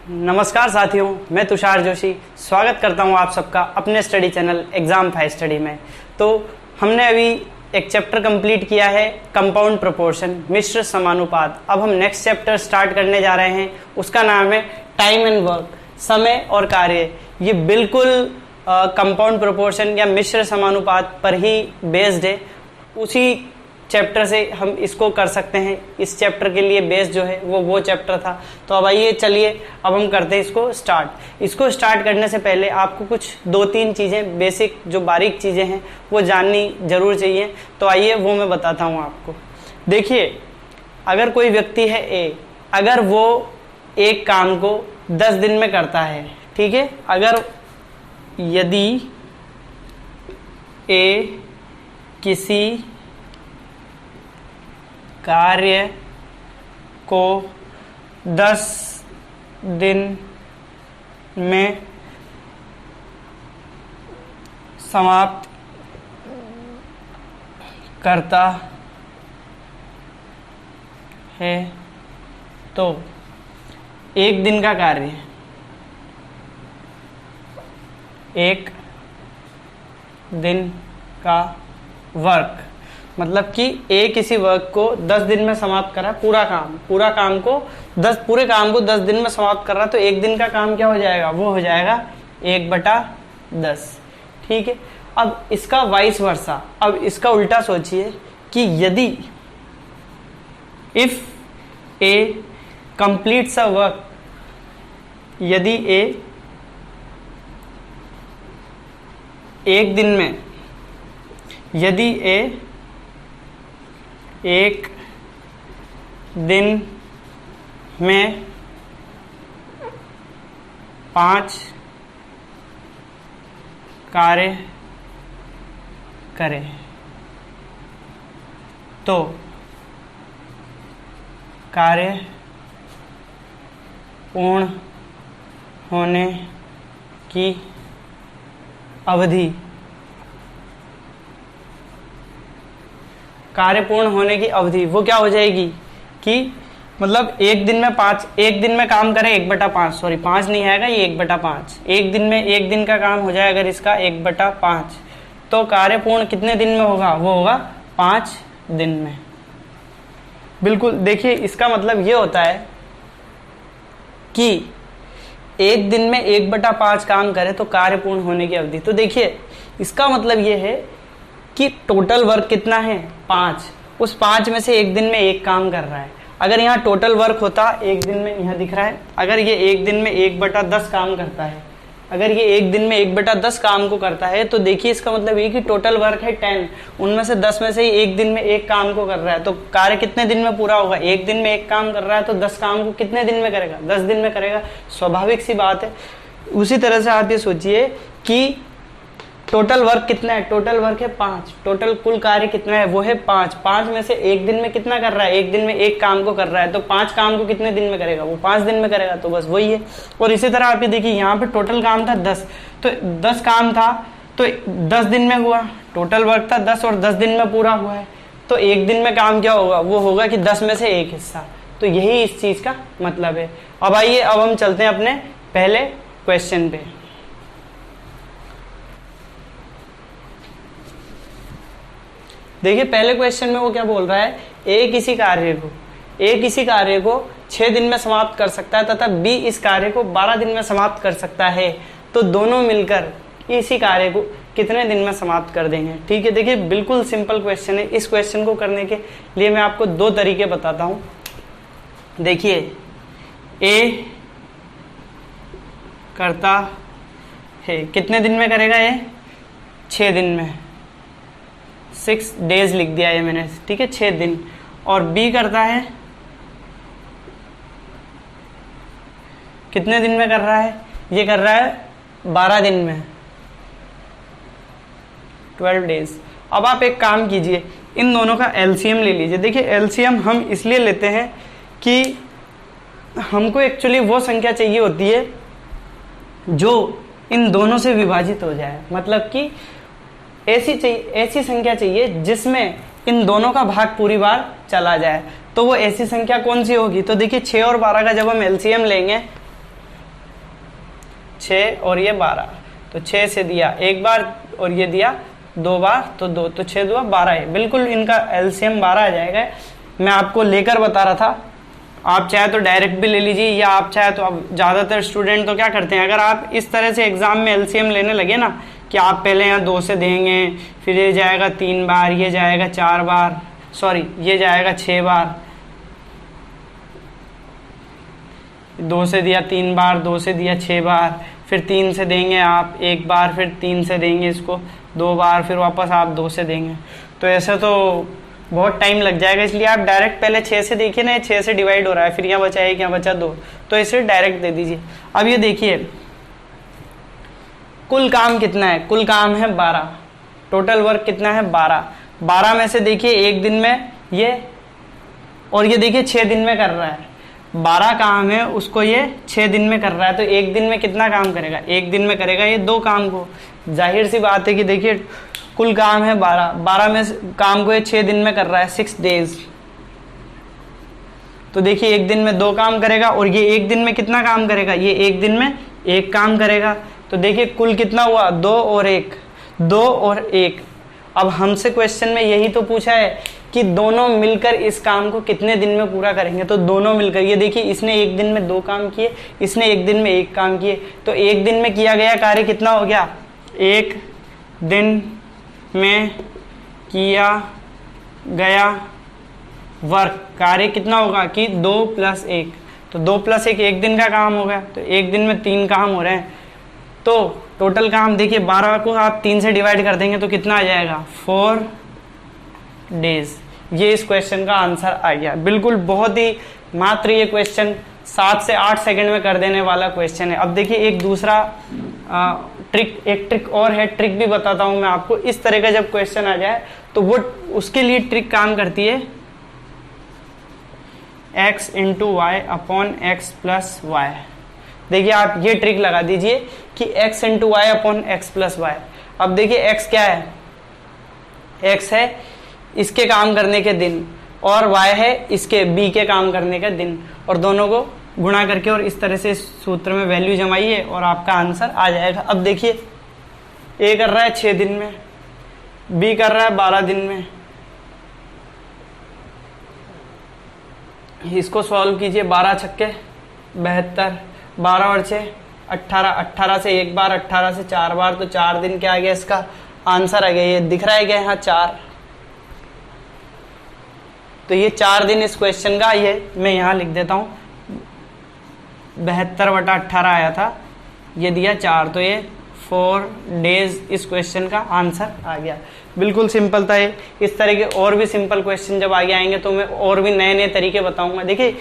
नमस्कार साथियों, मैं तुषार जोशी स्वागत करता हूं आप सबका अपने स्टडी चैनल एग्जाम 5 स्टडी में। तो हमने अभी एक चैप्टर कंप्लीट किया है, कंपाउंड प्रोपोर्शन, मिश्र समानुपात। अब हम नेक्स्ट चैप्टर स्टार्ट करने जा रहे हैं, उसका नाम है टाइम एंड वर्क, समय और कार्य। ये बिल्कुल कंपाउंड प्रोपोर्शन या मिश्र समानुपात पर ही बेस्ड है। उसी चैप्टर से हम इसको कर सकते हैं। इस चैप्टर के लिए बेस जो है वो चैप्टर था। तो अब आइए, चलिए अब हम करते हैं इसको स्टार्ट। इसको स्टार्ट करने से पहले आपको कुछ 2-3 चीज़ें, बेसिक जो बारीक चीज़ें हैं वो जाननी जरूर चाहिए। तो आइए वो मैं बताता हूँ आपको। देखिए, अगर कोई व्यक्ति है ए, अगर वो एक काम को 10 दिन में करता है, ठीक है, अगर यदि ए किसी कार्य को 10 दिन में समाप्त करता है तो एक दिन का कार्य, एक दिन का वर्क, मतलब कि ए किसी वर्क को 10 दिन में समाप्त करा, पूरे काम को 10 दिन में समाप्त कर रहा, तो एक दिन का काम क्या हो जाएगा, वो हो जाएगा 1/10। ठीक है। अब इसका वाइस वर्सा, अब इसका उल्टा सोचिए कि यदि if A completes a work, यदि ए एक दिन में, यदि ए एक दिन में 5 कार्य करे तो कार्य पूर्ण होने की अवधि, कार्य पूर्ण होने की अवधि वो क्या हो जाएगी कि मतलब एक दिन में काम करें 1/5, सॉरी 5 नहीं आएगा, ये 1/5, एक दिन का काम हो जाए अगर इसका 1/5, तो कार्य पूर्ण कितने दिन में होगा, वो होगा 5 दिन में। बिल्कुल, देखिए इसका मतलब ये होता है कि एक दिन में 1/5 काम करे तो कार्य पूर्ण होने की अवधि। तो देखिए इसका मतलब ये है कि टोटल वर्क कितना है, 5, उस 5 में से एक दिन में एक काम कर रहा है। अगर यहाँ टोटल वर्क होता एक दिन में, यहाँ दिख रहा है, अगर ये एक दिन में 1/10 काम करता है, अगर ये एक दिन में 1/10 काम को करता है, तो देखिए इसका मतलब ये कि टोटल वर्क है 10, उनमें से 10 में से ही एक दिन में एक काम को कर रहा है, तो कार्य कितने दिन में पूरा होगा, एक दिन में एक काम कर रहा है तो 10 काम को कितने दिन में करेगा, 10 दिन में करेगा। स्वाभाविक सी बात है। उसी तरह से आप ये सोचिए कि टोटल वर्क कितना है, टोटल वर्क है 5, टोटल कुल कार्य कितना है, वो है 5 में से एक दिन में कितना कर रहा है, एक दिन में एक काम को कर रहा है, तो 5 काम को कितने दिन में करेगा, वो 5 दिन में करेगा, तो बस वही है। और इसी तरह आप ये देखिए, यहाँ पे टोटल काम था 10, तो 10 काम था तो 10 दिन में हुआ, टोटल वर्क था 10 और 10 दिन में पूरा हुआ है, तो एक दिन में काम क्या होगा, वो होगा कि 10 में से एक हिस्सा। तो यही इस चीज का मतलब है। अब आइए, अब हम चलते हैं अपने पहले क्वेश्चन पे। देखिए पहले क्वेश्चन में वो क्या बोल रहा है, ए किसी कार्य को 6 दिन में समाप्त कर सकता है तथा बी इस कार्य को 12 दिन में समाप्त कर सकता है, तो दोनों मिलकर इसी कार्य को कितने दिन में समाप्त कर देंगे। ठीक है। देखिए बिल्कुल सिंपल क्वेश्चन है। इस क्वेश्चन को करने के लिए मैं आपको 2 तरीके बताता हूं। देखिए, ए करता है, कितने दिन में करेगा ये, 6 दिन में, 6 डेज लिख दिया है मैंने, ठीक है, 6 दिन। और बी करता है, कितने दिन में कर रहा है, ये कर रहा है 12 दिन में, 12 डेज। अब आप एक काम कीजिए, इन दोनों का एलसीएम ले लीजिए। देखिए एलसीएम हम इसलिए लेते हैं कि हमको एक्चुअली वो संख्या चाहिए होती है जो इन दोनों से विभाजित हो जाए, मतलब कि ऐसी संख्या चाहिए जिसमें इन दोनों का भाग पूरी बार चला जाए। तो वो ऐसी संख्या कौन सी होगी, तो देखिए 6 और 12 का जब हम एलसीएम लेंगे 6 और ये 12, तो 6 से दिया एक बार और ये दिया 2 बार, तो 2, तो 6 2 12 है। बिल्कुल इनका एलसीएम 12 आ जाएगा। मैं आपको लेकर बता रहा था, आप चाहे तो डायरेक्ट भी ले लीजिए, या आप चाहे तो, अब ज़्यादातर स्टूडेंट तो क्या करते हैं, अगर आप इस तरह से एग्जाम में एलसीएम लेने लगे ना कि आप पहले यहाँ 2 से देंगे, फिर ये जाएगा 3 बार, ये जाएगा 4 बार, सॉरी ये जाएगा 6 बार, 2 से दिया 3 बार, 2 से दिया 6 बार, फिर 3 से देंगे आप 1 बार, फिर 3 से देंगे इसको 2 बार, फिर वापस आप 2 से देंगे, तो ऐसा तो बहुत टाइम लग जाएगा। इसलिए आप डायरेक्ट पहले 6 से देखिए ना, 6 से डिवाइड हो रहा है, फिर यहाँ बचा 1, यहाँ बचा 2, तो इसे डायरेक्ट दे दीजिए। अब ये देखिए कुल काम कितना है, कुल काम है 12, टोटल वर्क कितना है 12, 12 में से देखिए एक दिन में ये, और ये देखिए 6 दिन में कर रहा है, 12 काम है उसको ये 6 दिन में कर रहा है, तो एक दिन में कितना काम करेगा, एक दिन में करेगा ये 2 काम को। जाहिर सी बात है कि देखिए कुल काम है 12, 12 में काम को ये 6 दिन में कर रहा है, 6 डेज, तो देखिए एक दिन में 2 काम करेगा, और ये एक दिन में कितना काम करेगा, ये एक दिन में 1 काम करेगा, तो देखिए कुल कितना हुआ 2 और 1, 2 और 1। अब हमसे क्वेश्चन में यही तो पूछा है कि दोनों मिलकर इस काम को कितने दिन में पूरा करेंगे, तो दोनों मिलकर, ये देखिए इसने एक दिन में 2 काम किए, इसने एक दिन में 1 काम किए, तो एक दिन में किया गया कार्य कितना हो गया, एक दिन में किया गया वर्क कार्य कितना होगा कि 2 + 1, तो 2 + 1 एक दिन का काम हो गया, तो एक दिन में 3 काम हो रहे हैं, तो टोटल काम देखिए 12 को आप 3 से डिवाइड कर देंगे तो कितना आ जाएगा 4 डेज। ये इस क्वेश्चन का आंसर आ गया। बिल्कुल बहुत ही मात्र ये क्वेश्चन 7 से 8 सेकंड में कर देने वाला क्वेश्चन है। अब देखिए एक दूसरा एक ट्रिक और है, ट्रिक भी बताता हूं मैं आपको। इस तरह का जब क्वेश्चन आ जाए तो वो उसके लिए ट्रिक काम करती है, x × y / x + y। देखिए आप ये ट्रिक लगा दीजिए कि x × y / x + y। अब देखिए x क्या है, x है इसके काम करने के दिन, और y है इसके b के काम करने का दिन, और दोनों को गुणा करके और इस तरह से इस सूत्र में वैल्यू जमाइए और आपका आंसर आ जाएगा। अब देखिए a कर रहा है 6 दिन में, b कर रहा है 12 दिन में, इसको सॉल्व कीजिए। 12 छक्के 72, 12 और 6 18, 18 से एक बार, 18 से 4 बार, तो 4 दिन क्या आ गया, इसका आंसर आ गया। ये दिख रहा है क्या यहाँ 4, तो ये 4 दिन इस क्वेश्चन का, ये मैं यहाँ लिख देता हूँ 72/18 आया था, ये दिया 4, तो ये 4 डेज इस क्वेश्चन का आंसर आ गया। बिल्कुल सिंपल था ये। इस तरह के और भी सिंपल क्वेश्चन जब आगे आएंगे तो मैं और भी नए नए तरीके बताऊंगा। देखिए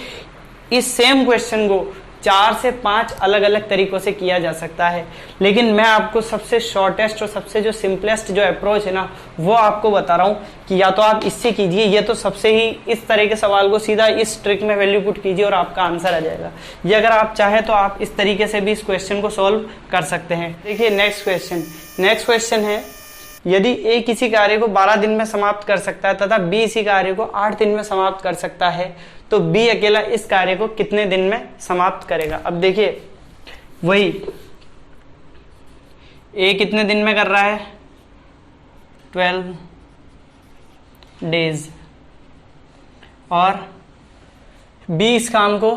इस सेम क्वेश्चन को 4 से 5 अलग अलग तरीकों से किया जा सकता है, लेकिन मैं आपको सबसे शॉर्टेस्ट और सबसे जो सिंपलेस्ट जो अप्रोच है ना वो आपको बता रहा हूँ कि या तो आप इससे कीजिए, या तो सबसे ही इस तरह के सवाल को सीधा इस ट्रिक में वैल्यू पुट कीजिए और आपका आंसर आ जाएगा। ये अगर आप चाहें तो आप इस तरीके से भी इस क्वेश्चन को सॉल्व कर सकते हैं। देखिए नेक्स्ट क्वेश्चन है, यदि ए किसी कार्य को 12 दिन में समाप्त कर सकता है तथा बी इसी कार्य को 8 दिन में समाप्त कर सकता है, तो बी अकेला इस कार्य को कितने दिन में समाप्त करेगा। अब देखिए वही ए कितने दिन में कर रहा है 12 डेज, और बी इस काम को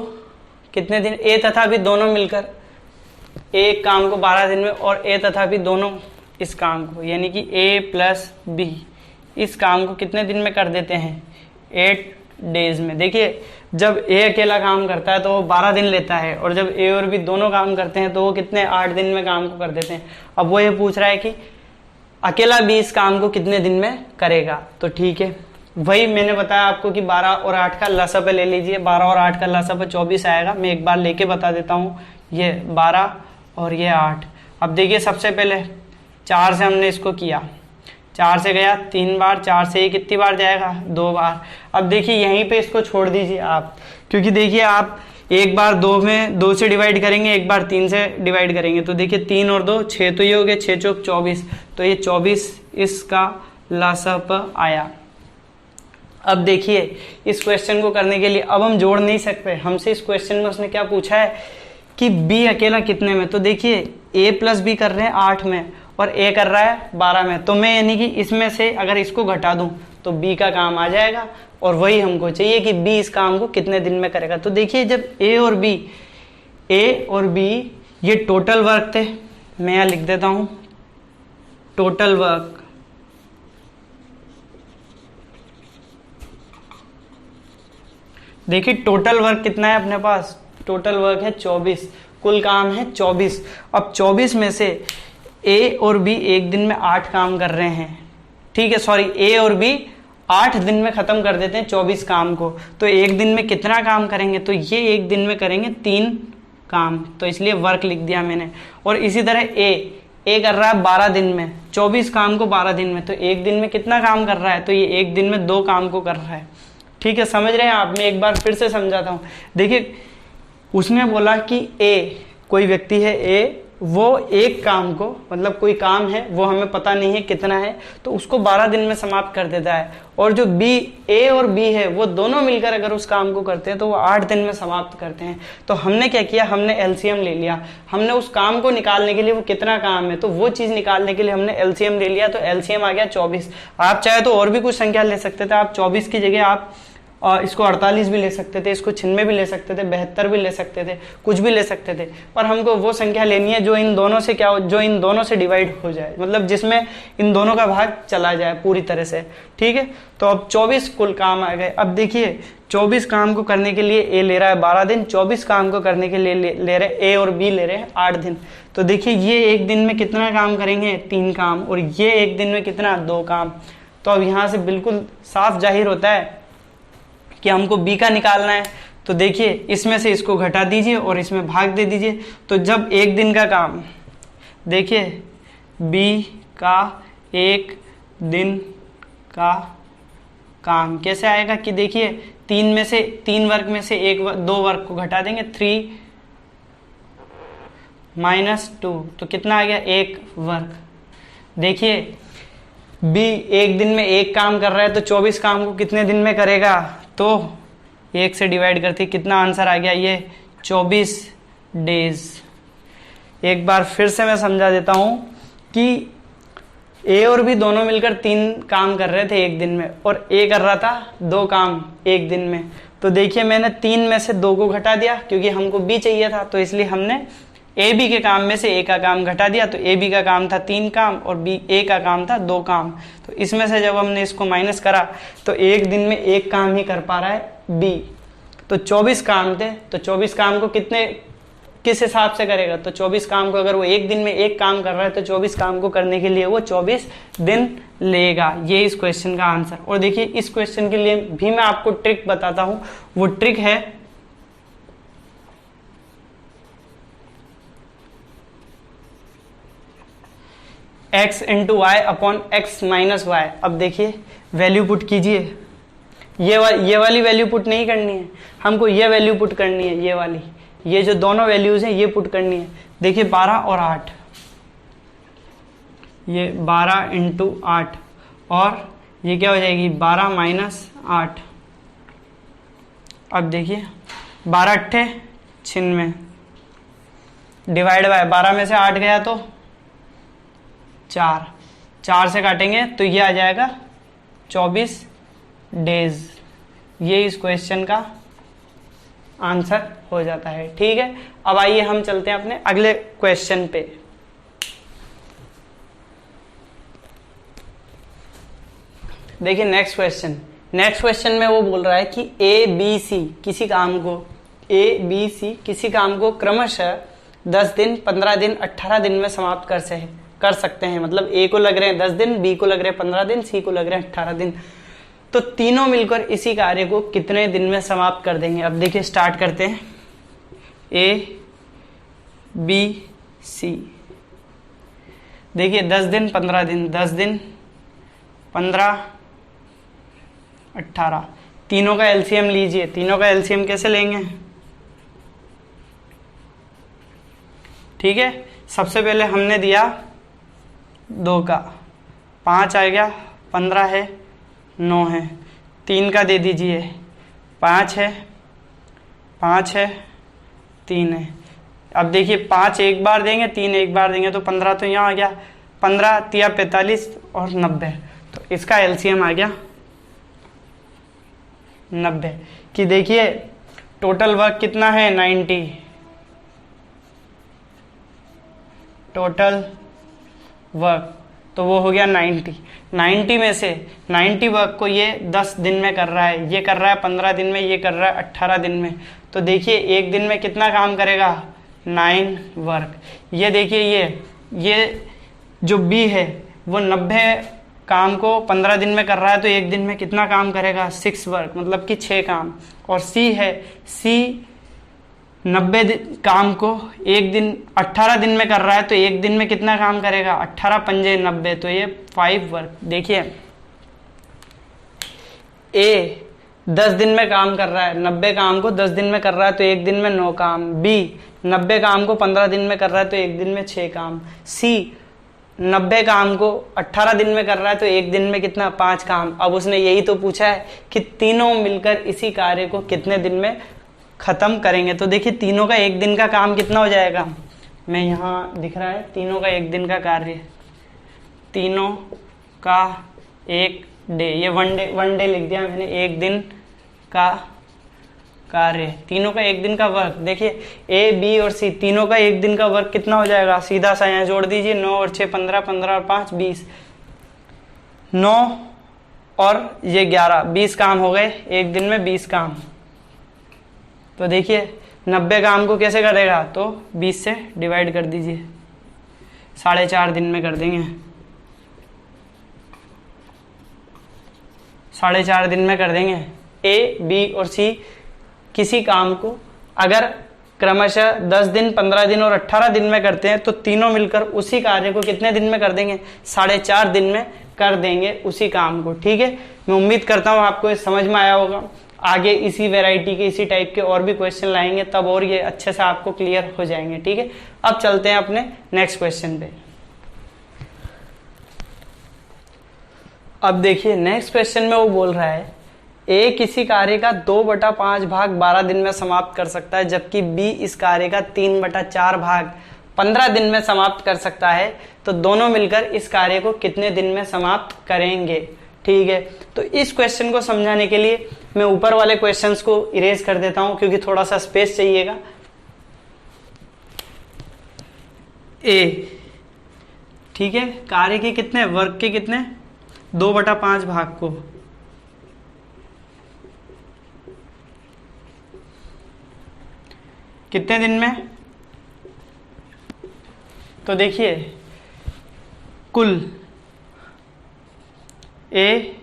कितने दिन, ए तथा बी दोनों मिलकर एक काम को 12 दिन में, और ए तथा बी दोनों इस काम को, यानी कि a + b इस काम को कितने दिन में कर देते हैं 8 डेज में। देखिए जब a अकेला काम करता है तो वो 12 दिन लेता है, और जब a और b दोनों काम करते हैं तो वो कितने 8 दिन में काम को कर देते हैं। अब वो ये पूछ रहा है कि अकेला b इस काम को कितने दिन में करेगा, तो ठीक है वही मैंने बताया आपको कि 12 और 8 का लसाअ ले लीजिए। 12 और 8 का लसाअ 24 आएगा। मैं एक बार लेके बता देता हूँ, ये 12 और ये 8। अब देखिए सबसे पहले 4 से हमने इसको किया, 4 से गया 3 बार, 4 से ये कितनी बार जाएगा 2 बार। अब देखिए यहीं पे इसको छोड़ दीजिए आप, क्योंकि देखिए आप एक बार 2 में 2 से डिवाइड करेंगे, एक बार 3 से डिवाइड करेंगे, तो देखिए 3 और 2 6, तो ये हो गया 6 चौक 24, तो ये 24 इसका लसाअ आया। अब देखिए इस क्वेश्चन को करने के लिए अब हम जोड़ नहीं सकते, हमसे इस क्वेश्चन में उसने क्या पूछा है कि बी अकेला कितने में, तो देखिए ए प्लस बी कर रहे हैं 8 में और ए कर रहा है 12 में, तो मैं यानी कि इसमें से अगर इसको घटा दूं तो बी का काम आ जाएगा, और वही हमको चाहिए कि बी इस काम को कितने दिन में करेगा। तो देखिए जब ए और बी ये टोटल वर्क थे, मैं यहाँ लिख देता हूं टोटल वर्क, देखिए टोटल वर्क कितना है अपने पास, टोटल वर्क है 24, कुल काम है 24। अब 24 में से ए और बी एक दिन में 8 काम कर रहे हैं, ठीक है, सॉरी ए और बी 8 दिन में खत्म कर देते हैं 24 काम को, तो एक दिन में कितना काम करेंगे, तो ये एक दिन में करेंगे 3 काम, तो इसलिए वर्क लिख दिया मैंने। और इसी तरह ए कर रहा है 12 दिन में 24 काम को 12 दिन में, तो एक दिन में कितना काम कर रहा है, तो ये एक दिन में 2 काम को कर रहा है, ठीक है, समझ रहे हैं आप। मैं एक बार फिर से समझाता हूं, देखिए उसने बोला कि ए, कोई व्यक्ति है ए, वो एक काम को, मतलब कोई काम है वो हमें पता नहीं है कितना है, तो उसको 12 दिन में समाप्त कर देता है, और जो बी, ए और बी है वो दोनों मिलकर अगर उस काम को करते हैं तो वो 8 दिन में समाप्त करते हैं। तो हमने क्या किया, हमने एलसीएम ले लिया, हमने उस काम को निकालने के लिए, वो कितना काम है तो वो चीज निकालने के लिए हमने एलसीएम ले लिया, तो एलसीएम आ गया 24। आप चाहे तो और भी कुछ संख्या ले सकते थे, आप 24 की जगह आप इसको 48 भी ले सकते थे, इसको 96 भी ले सकते थे, 72 भी ले सकते थे, कुछ भी ले सकते थे, पर हमको वो संख्या लेनी है जो इन दोनों से क्या हो, जो इन दोनों से डिवाइड हो जाए, मतलब जिसमें इन दोनों का भाग चला जाए पूरी तरह से, ठीक है। तो अब 24 कुल काम आ गए। अब देखिए 24 काम को करने के लिए ए ले रहा है 12 दिन, 24 काम को करने के लिए ले रहे ए और बी ले रहे हैं 8 दिन। तो देखिए ये एक दिन में कितना काम करेंगे, 3 काम, और ये एक दिन में कितना, 2 काम। तो अब यहाँ से बिल्कुल साफ जाहिर होता है कि हमको बी का निकालना है, तो देखिए इसमें से इसको घटा दीजिए और इसमें भाग दे दीजिए। तो जब एक दिन का काम, देखिए बी का एक दिन का काम कैसे आएगा कि देखिए 3 वर्क में से 2 वर्क को घटा देंगे, 3 - 2, तो कितना आ गया, 1 वर्क। देखिए बी एक दिन में 1 काम कर रहा है, तो 24 काम को कितने दिन में करेगा, तो 1 से डिवाइड करते कितना आंसर आ गया, ये 24 डेज। एक बार फिर से मैं समझा देता हूं कि ए और बी दोनों मिलकर 3 काम कर रहे थे एक दिन में, और ए कर रहा था 2 काम एक दिन में। तो देखिए मैंने 3 में से 2 को घटा दिया, क्योंकि हमको बी चाहिए था, तो इसलिए हमने ए बी के काम में से ए का काम घटा दिया। तो ए बी का काम था 3 काम और बी ए का काम था 2 काम। तो इसमें से जब हमने इसको माइनस करा तो एक दिन में 1 काम ही कर पा रहा है बी। तो 24 काम थे, तो 24 काम को किस हिसाब से करेगा, तो 24 काम को अगर वो एक दिन में 1 काम कर रहा है तो 24 काम को करने के लिए वो 24 दिन लेगा। ये इस क्वेश्चन का आंसर। और देखिए इस क्वेश्चन के लिए भी मैं आपको ट्रिक बताता हूं, वो ट्रिक है x into y upon x minus y. अब देखिए वैल्यू पुट कीजिए, ये वाली वैल्यू पुट नहीं करनी है, हमको ये वैल्यू पुट करनी है, ये वाली, ये जो दोनों वैल्यूज हैं ये पुट करनी है। देखिए 12 और 8, ये 12 इंटू 8 और ये क्या हो जाएगी 12 माइनस 8। अब देखिए 12 अट्ठे 96 डिवाइड बाय 12 में से 8 गया तो 4 से काटेंगे तो ये आ जाएगा 24 डेज। ये इस क्वेश्चन का आंसर हो जाता है। ठीक है, अब आइए हम चलते हैं अपने अगले क्वेश्चन पे। देखिए नेक्स्ट क्वेश्चन में वो बोल रहा है कि ए बी सी किसी काम को क्रमशः 10 दिन, 15 दिन, 18 दिन में समाप्त कर सकते हैं। मतलब ए को लग रहे हैं 10 दिन, बी को लग रहे हैं 15 दिन, सी को लग रहे हैं 18 दिन। तो तीनों मिलकर इसी कार्य को कितने दिन में समाप्त कर देंगे। अब देखिए स्टार्ट करते हैं। ए बी सी, देखिए 10 दिन 15 दिन, 10 दिन 15 18, तीनों का एलसीएम लीजिए। तीनों का एलसीएम कैसे लेंगे, ठीक है। सबसे पहले हमने दिया 2 का, 5 आ गया, 15 है, 9 है। 3 का दे दीजिए, 5 है, 3 है। अब देखिए 5 एक बार देंगे, 3 एक बार देंगे, तो 15 तो यहाँ आ गया, 15 तिया 45 और 90, तो इसका एलसीएम आ गया 90। कि देखिए टोटल वर्क कितना है 90, टोटल वर्क तो वो हो गया 90। 90 में से 90 वर्क को ये 10 दिन में कर रहा है, ये कर रहा है 15 दिन में, ये कर रहा है 18 दिन में। तो देखिए एक दिन में कितना काम करेगा 9 वर्क। ये देखिए ये जो बी है वो 90 काम को 15 दिन में कर रहा है, तो एक दिन में कितना काम करेगा 6 वर्क, मतलब कि 6 काम। और सी है, सी 90 काम को एक दिन 18 दिन में कर रहा है, तो एक दिन में कितना काम करेगा 18 पंजे 90, तो ये 5 वर्क। देखिए ए 10 दिन में काम कर रहा है, 90 काम को 10 दिन में कर रहा है, तो एक दिन में 9 काम। बी 90 काम को 15 दिन में कर रहा है, तो एक दिन में 6 काम। सी 90 काम को 18 दिन में कर रहा है, तो एक दिन में कितना 5 काम। अब उसने यही तो पूछा है कि तीनों मिलकर इसी कार्य को कितने दिन में खत्म करेंगे। तो देखिए तीनों का एक दिन का काम कितना हो जाएगा, मैं यहाँ दिख रहा है तीनों का एक दिन का कार्य, तीनों का एक डे, ये वन डे लिख दिया मैंने, एक दिन का कार्य, तीनों का एक दिन का वर्क। देखिए ए बी और सी तीनों का एक दिन का वर्क कितना हो जाएगा, सीधा सा यहाँ जोड़ दीजिए, 9 और 6 15, 15 और 5 20, 9 और ये 11, 20 काम हो गए एक दिन में, 20 काम। तो देखिए 90 काम को कैसे करेगा, तो 20 से डिवाइड कर दीजिए, 4.5 दिन में कर देंगे, 4.5 दिन में कर देंगे। ए बी और सी किसी काम को अगर क्रमशः 10 दिन 15 दिन और 18 दिन में करते हैं, तो तीनों मिलकर उसी कार्य को कितने दिन में कर देंगे 4.5 दिन में कर देंगे उसी काम को। ठीक है, मैं उम्मीद करता हूँ आपको ये समझ में आया होगा। आगे इसी वैरायटी के इसी टाइप के और भी क्वेश्चन लाएंगे, तब और ये अच्छे से आपको क्लियर हो जाएंगे। ठीक है, अब चलते हैं अपने नेक्स्ट क्वेश्चन पे। अब देखिए नेक्स्ट क्वेश्चन में वो बोल रहा है ए किसी कार्य का 2/5 भाग 12 दिन में समाप्त कर सकता है, जबकि बी इस कार्य का 3/4 भाग 15 दिन में समाप्त कर सकता है, तो दोनों मिलकर इस कार्य को कितने दिन में समाप्त करेंगे। ठीक है, तो इस क्वेश्चन को समझाने के लिए मैं ऊपर वाले क्वेश्चंस को इरेज कर देता हूं, क्योंकि थोड़ा सा स्पेस चाहिएगा। ए ठीक है, कार्य के कितने, वर्क के कितने 2/5 भाग को कितने दिन में, तो देखिए कुल ए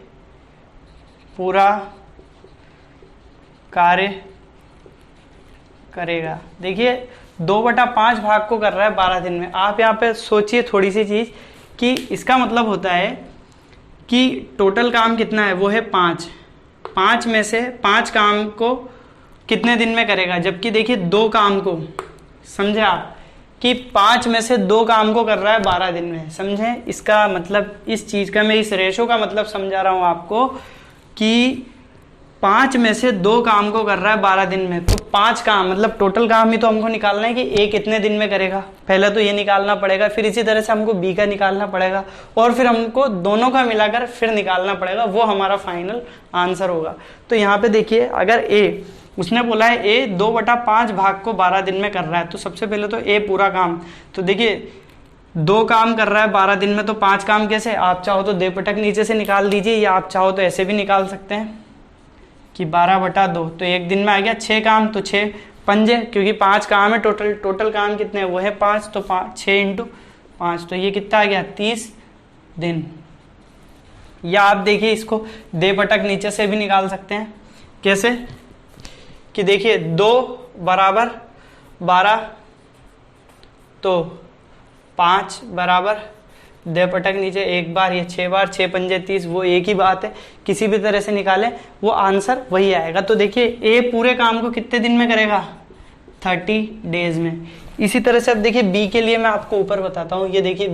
पूरा कार्य करेगा। देखिए 2/5 भाग को कर रहा है 12 दिन में। आप यहाँ पे सोचिए थोड़ी सी चीज कि इसका मतलब होता है कि टोटल काम कितना है, वो है 5 में से 5 काम को कितने दिन में करेगा, जबकि देखिए 2 काम को, समझे आप कि 5 में से 2 काम को कर रहा है 12 दिन में। समझे इसका मतलब, इस चीज का मैं इस रेशो का मतलब समझा रहा हूं आपको कि 5 में से 2 काम को कर रहा है 12 दिन में, तो 5 काम मतलब टोटल काम ही तो हमको निकालना है कि ए कितने दिन में करेगा। पहले तो ये निकालना पड़ेगा, फिर इसी तरह से हमको बी का निकालना पड़ेगा, और फिर हमको दोनों का मिलाकर फिर निकालना पड़ेगा, वो हमारा फाइनल आंसर होगा। तो यहाँ पे देखिए अगर ए, उसने बोला है ए 2/5 भाग को 12 दिन में कर रहा है, तो सबसे पहले तो ए पूरा काम, तो देखिए 2 काम कर रहा है 12 दिन में, तो 5 काम कैसे, आप चाहो तो देपटक नीचे से निकाल दीजिए, या आप चाहो तो ऐसे भी निकाल सकते हैं कि 12/2, तो एक दिन में आ गया 6 काम, तो 6 पंजे, क्योंकि 5 काम है टोटल काम कितने हैं, वो है 5, तो 6 × 5, तो ये कितना आ गया 30 दिन। या आप देखिए इसको देपटक नीचे से भी निकाल सकते हैं। कैसे कि देखिए 2 = 12, तो 5 = देपटक नीचे एक बार, ये 6 बार, 6 पंजे 30, वो एक ही बात है, किसी भी तरह से निकालें वो आंसर वही आएगा। तो देखिए ए पूरे काम को कितने दिन में करेगा 30 डेज में। इसी तरह से अब देखिए बी के लिए मैं आपको ऊपर बताता हूँ। ये देखिए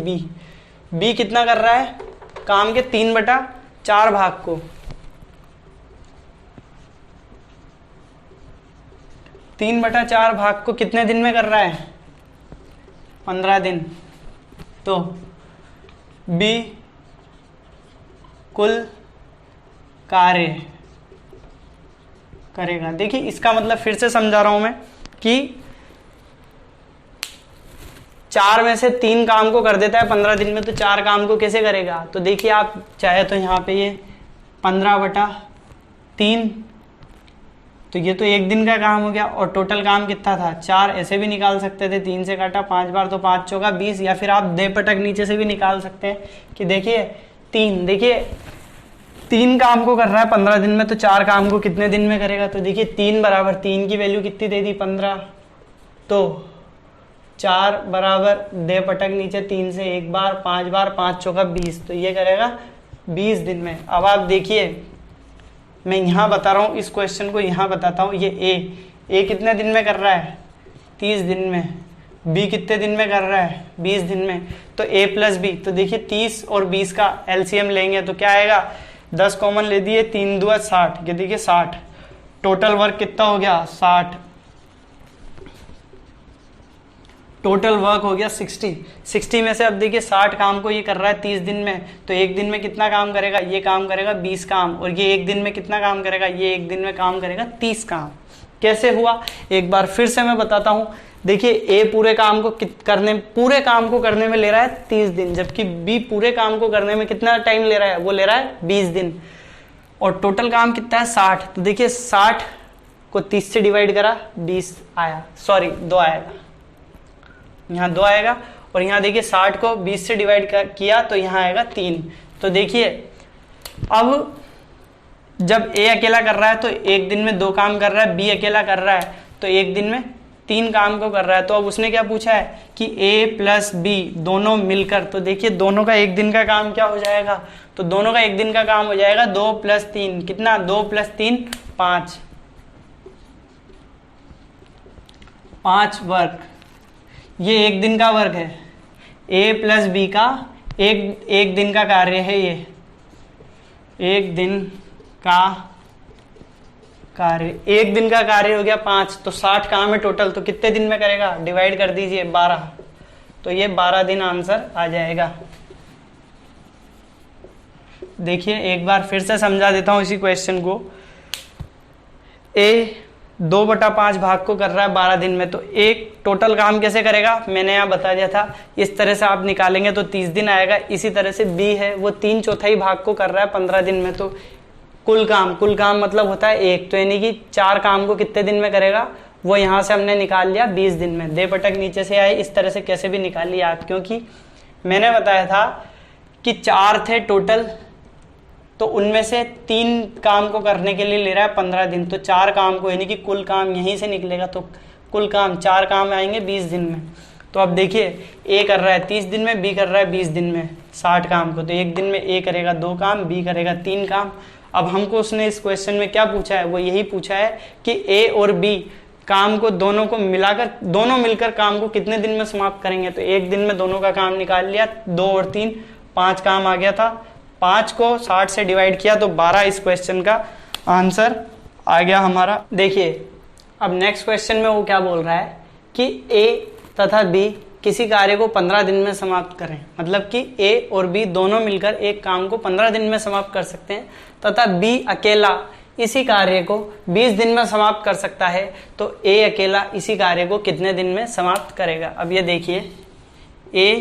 बी कितना कर रहा है काम के 3/4 भाग को, 3/4 भाग को कितने दिन में कर रहा है 15 दिन, तो बी कुल कार्य करेगा। देखिए इसका मतलब फिर से समझा रहा हूं मैं कि 4 में से 3 काम को कर देता है 15 दिन में, तो 4 काम को कैसे करेगा? तो देखिए आप चाहे तो यहाँ पे ये 15/3, तो ये तो एक दिन का काम हो गया, और टोटल काम कितना था 4, ऐसे भी निकाल सकते थे, 3 से काटा 5 बार तो 5 चौका 20, या फिर आप दे पटक नीचे से भी निकाल सकते हैं कि देखिए 3, देखिए 3 काम को कर रहा है 15 दिन में, तो 4 काम को कितने दिन में करेगा? तो देखिए 3 बराबर 3 की वैल्यू कितनी दे दी 15, तो 4 बराबर दे पटक नीचे 3 से 1 बार 5 बार 5 चौका 20, तो ये करेगा 20 दिन में। अब आप देखिए मैं यहाँ बता रहा हूँ, इस क्वेश्चन को यहाँ बताता हूँ, ये ए कितने दिन में कर रहा है 30 दिन में, बी कितने दिन में कर रहा है 20 दिन में, तो ए प्लस बी, तो देखिए 30 और 20 का एलसीएम लेंगे तो क्या आएगा, 10 कॉमन ले दिए, 3 दूआ 60, ये देखिए 60, टोटल वर्क कितना हो गया 60, टोटल वर्क हो गया 60 में से अब देखिए 60 काम को ये कर रहा है 30 दिन में, तो एक दिन में कितना काम करेगा, ये काम करेगा 20 काम, और ये एक दिन में कितना काम करेगा, ये एक दिन में काम करेगा 30 काम। कैसे हुआ एक बार फिर से मैं बताता हूँ। देखिए ए पूरे काम को करने में ले रहा है 30 दिन, जबकि बी पूरे काम को करने में कितना टाइम ले रहा है, वो ले रहा है 20 दिन, और टोटल काम कितना है 60, तो देखिए 60 को 30 से डिवाइड करा 20 आया, सॉरी 2 आएगा, यहाँ 2 आएगा, और यहाँ देखिए 60 को 20 से डिवाइड किया तो यहाँ आएगा 3। तो देखिए अब जब ए अकेला कर रहा है तो एक दिन में 2 काम कर रहा है, बी अकेला कर रहा है तो एक दिन में 3 काम को कर रहा है। तो अब उसने क्या पूछा है कि ए प्लस बी दोनों मिलकर, तो देखिए दोनों का एक दिन का काम क्या हो जाएगा, तो दोनों का एक दिन का काम हो जाएगा 2 + 3, कितना 2 + 3 5 वर्क, ये एक दिन का वर्क है, ए प्लस बी का एक दिन का कार्य है, ये एक दिन का कार्य, एक दिन का कार्य हो गया 5, तो 60 काम है टोटल, तो कितने दिन में करेगा, डिवाइड कर दीजिए 12, तो ये 12 दिन आंसर आ जाएगा। देखिए एक बार फिर से समझा देता हूं इसी क्वेश्चन को। ए 2/5 भाग को कर रहा है 12 दिन में, तो एक टोटल काम कैसे करेगा, मैंने यहाँ बता दिया था, इस तरह से आप निकालेंगे तो 30 दिन आएगा। इसी तरह से बी है वो 3/4 भाग को कर रहा है 15 दिन में, तो कुल काम मतलब होता है 1, तो यानी कि 4 काम को कितने दिन में करेगा, वो यहाँ से हमने निकाल लिया 20 दिन में। दे पटक नीचे से आए, इस तरह से कैसे भी निकाल लिया आप, क्योंकि मैंने बताया था कि 4 थे टोटल, तो उनमें से 3 काम को करने के लिए ले रहा है 15 दिन, तो 4 काम को यानी कि कुल काम यहीं से निकलेगा, तो कुल काम 4 काम आएंगे 20 दिन में। तो अब देखिए ए कर रहा है 30 दिन में, बी कर रहा है 20 दिन में 60 काम को, तो एक दिन में ए करेगा 2 काम, बी करेगा 3 काम। अब हमको उसने इस क्वेश्चन में क्या पूछा है, वो यही पूछा है कि ए और बी काम को दोनों को मिलाकर, दोनों मिलकर काम को कितने दिन में समाप्त करेंगे। तो एक दिन में दोनों का काम निकाल लिया, 2 और 3 5 काम आ गया था, 5 को 60 से डिवाइड किया तो 12 इस क्वेश्चन का आंसर आ गया हमारा। देखिए अब नेक्स्ट क्वेश्चन में वो क्या बोल रहा है कि ए तथा बी किसी कार्य को 15 दिन में समाप्त करें, मतलब कि ए और बी दोनों मिलकर एक काम को 15 दिन में समाप्त कर सकते हैं, तथा बी अकेला इसी कार्य को 20 दिन में समाप्त कर सकता है, तो ए अकेला इसी कार्य को कितने दिन में समाप्त करेगा। अब ये देखिए ए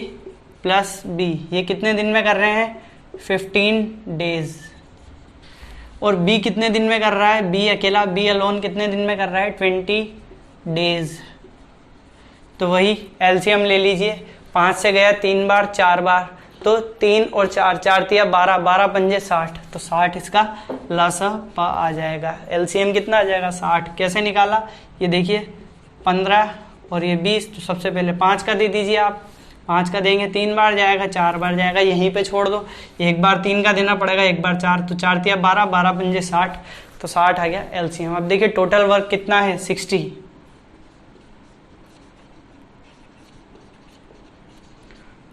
प्लस बी ये कितने दिन में कर रहे हैं, 15 डेज, और बी कितने दिन में कर रहा है, बी अकेला, बी अलोन कितने दिन में कर रहा है, 20 डेज। तो वही एलसीएम ले लीजिए, 5 से गया 3 बार 4 बार, तो 3 और 4 4 तिया 12, 12 पंजे 60, तो 60 इसका लसापा आ जाएगा। एलसीएम कितना आ जाएगा 60। कैसे निकाला, ये देखिए 15 और ये 20, तो सबसे पहले 5 का दे दीजिए आप, 5 का देंगे 3 बार जाएगा, 4 बार जाएगा, यहीं पे छोड़ दो, एक बार 3 का देना पड़ेगा, एक बार 4, तो 4 तिया 12, 12 पंजे 60, तो 60 आ गया एलसीएम। अब देखिए टोटल वर्क कितना है 60,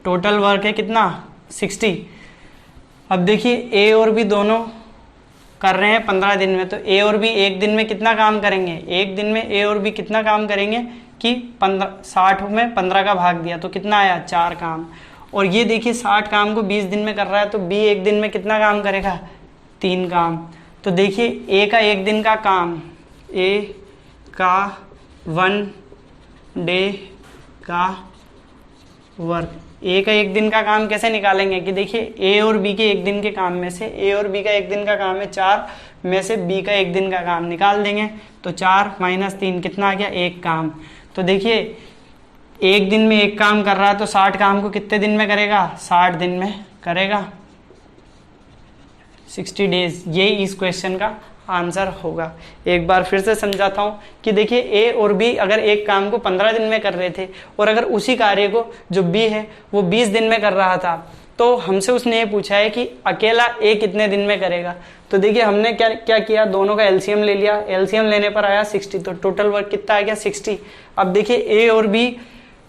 टोटल वर्क है कितना 60। अब देखिए ए और बी दोनों कर रहे हैं 15 दिन में, तो ए और बी एक दिन में कितना काम करेंगे, एक दिन में ए और बी कितना काम करेंगे कि 60 में 15 का भाग दिया तो कितना आया 4 काम। और ये देखिए 60 काम को 20 दिन में कर रहा है तो बी एक दिन में कितना काम करेगा 3 काम। तो देखिए ए का एक दिन का काम, ए का 1 डे का वर्क, ए का एक दिन का काम कैसे निकालेंगे कि देखिए ए और बी के एक दिन के काम में से ए और बी का एक दिन का काम है 4 में से बी का एक दिन का काम निकाल देंगे तो 4 - 3 कितना आ गया 1 काम। तो देखिए एक दिन में एक काम कर रहा है तो 60 काम को कितने दिन में करेगा 60 दिन में करेगा, 60 डेज। ये इस क्वेश्चन का आंसर होगा। एक बार फिर से समझाता हूँ कि देखिए ए और बी अगर एक काम को 15 दिन में कर रहे थे और अगर उसी कार्य को जो बी है वो 20 दिन में कर रहा था तो हमसे उसने ये पूछा है कि अकेला ए कितने दिन में करेगा। तो देखिए हमने क्या किया, दोनों का एलसीएम ले लिया, एलसीएम लेने पर आया 60, तो टोटल वर्क कितना आ गया 60। अब देखिए ए और बी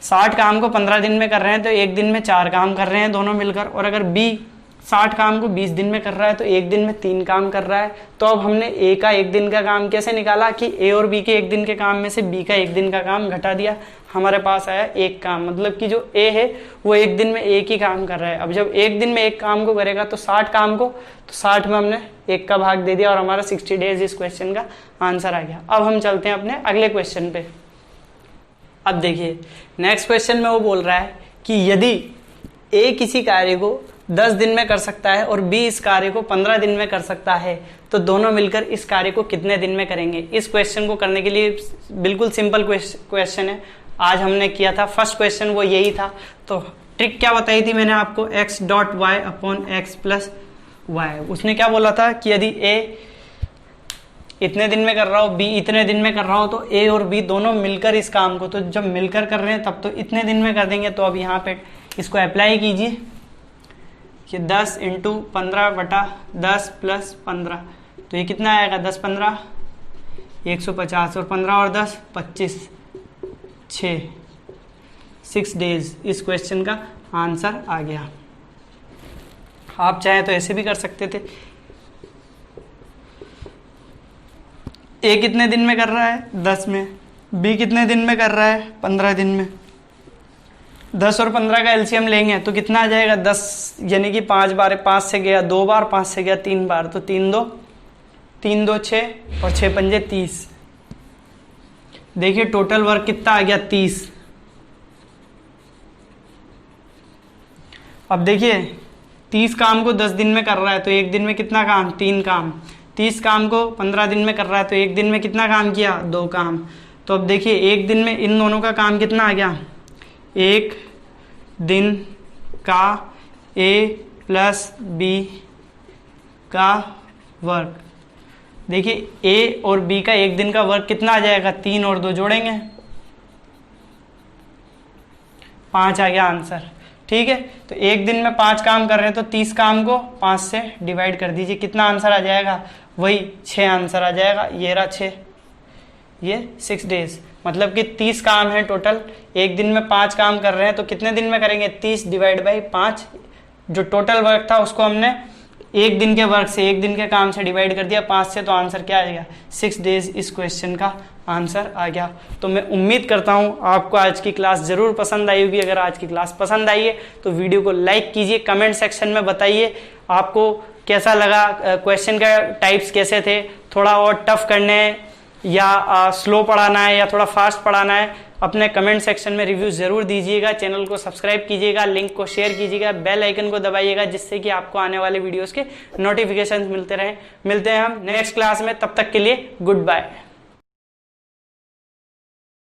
60 काम को 15 दिन में कर रहे हैं तो एक दिन में 4 काम कर रहे हैं दोनों मिलकर, और अगर बी 60 काम को 20 दिन में कर रहा है तो एक दिन में 3 काम कर रहा है। तो अब हमने ए का एक दिन का काम कैसे निकाला कि ए और बी के एक दिन के काम में से बी का एक दिन का काम घटा दिया, हमारे पास आया 1 काम। मतलब कि जो ए है वो एक दिन में एक ही काम कर रहा है। अब जब एक दिन में एक काम को करेगा तो 60 काम को तो 60 में हमने 1 का भाग दे दिया और हमारा 60 डेज इस क्वेश्चन का आंसर आ गया। अब हम चलते हैं अपने अगले क्वेश्चन पे। अब देखिए नेक्स्ट क्वेश्चन में वो बोल रहा है कि यदि ए किसी कार्य को 10 दिन में कर सकता है और बी इस कार्य को 15 दिन में कर सकता है तो दोनों मिलकर इस कार्य को कितने दिन में करेंगे। इस क्वेश्चन को करने के लिए बिल्कुल सिंपल क्वेश्चन है, आज हमने किया था फर्स्ट क्वेश्चन वो यही था। तो ट्रिक क्या बताई थी मैंने आपको, x dot y upon x plus y. उसने क्या बोला था कि यदि ए इतने दिन में कर रहा हो बी इतने दिन में कर रहा हो तो ए और बी दोनों मिलकर इस काम को, तो जब मिलकर कर रहे हैं तब तो इतने दिन में कर देंगे। तो अब यहाँ पे इसको अप्लाई कीजिए कि 10 × 15/10 + 15 तो ये कितना आएगा 10 × 15 150 और 15 और 10 25 6 डेज इस क्वेश्चन का आंसर आ गया। आप चाहे तो ऐसे भी कर सकते थे, ए कितने दिन में कर रहा है 10 में, बी कितने दिन में कर रहा है 15 दिन में। 10 और 15 का एलसीएम लेंगे तो कितना आ जाएगा 10, यानी कि 5 बार 5 से गया 2 बार, 5 से गया 3 बार, तो 3 2 6 और 6 पंजे 30। देखिए टोटल वर्क कितना आ गया 30। अब देखिए 30 काम को 10 दिन में कर रहा है तो एक दिन में कितना काम 3 काम, 30 काम को 15 दिन में कर रहा है तो एक दिन में कितना काम किया 2 काम। तो अब देखिए एक दिन में इन दोनों का काम कितना आ गया, एक दिन का ए प्लस बी का वर्क। देखिए ए और बी का एक दिन का वर्क कितना आ जाएगा 3 और 2 जोड़ेंगे 5 आ गया आंसर। ठीक है, तो एक दिन में 5 काम कर रहे हैं तो 30 काम को 5 से डिवाइड कर दीजिए, कितना आंसर आ जाएगा वही 6 आंसर आ जाएगा। ये रहा 6, ये 6 डेज। मतलब कि 30 काम है टोटल, एक दिन में 5 काम कर रहे हैं तो कितने दिन में करेंगे 30 / 5। जो टोटल वर्क था उसको हमने एक दिन के वर्क से एक दिन के काम से डिवाइड कर दिया 5 से, तो आंसर क्या आ गया 6 डेज इस क्वेश्चन का आंसर आ गया। तो मैं उम्मीद करता हूँ आपको आज की क्लास जरूर पसंद आई होगी। अगर आज की क्लास पसंद आई है तो वीडियो को लाइक कीजिए, कमेंट सेक्शन में बताइए आपको कैसा लगा, क्वेश्चन का टाइप्स कैसे थे, थोड़ा और टफ करने हैं या स्लो पढ़ाना है या थोड़ा फास्ट पढ़ाना है, अपने कमेंट सेक्शन में रिव्यू जरूर दीजिएगा। चैनल को सब्सक्राइब कीजिएगा, लिंक को शेयर कीजिएगा, बेल आइकन को दबाइएगा जिससे कि आपको आने वाले वीडियोस के नोटिफिकेशंस मिलते रहें। मिलते हैं हम नेक्स्ट क्लास में, तब तक के लिए गुड बाय।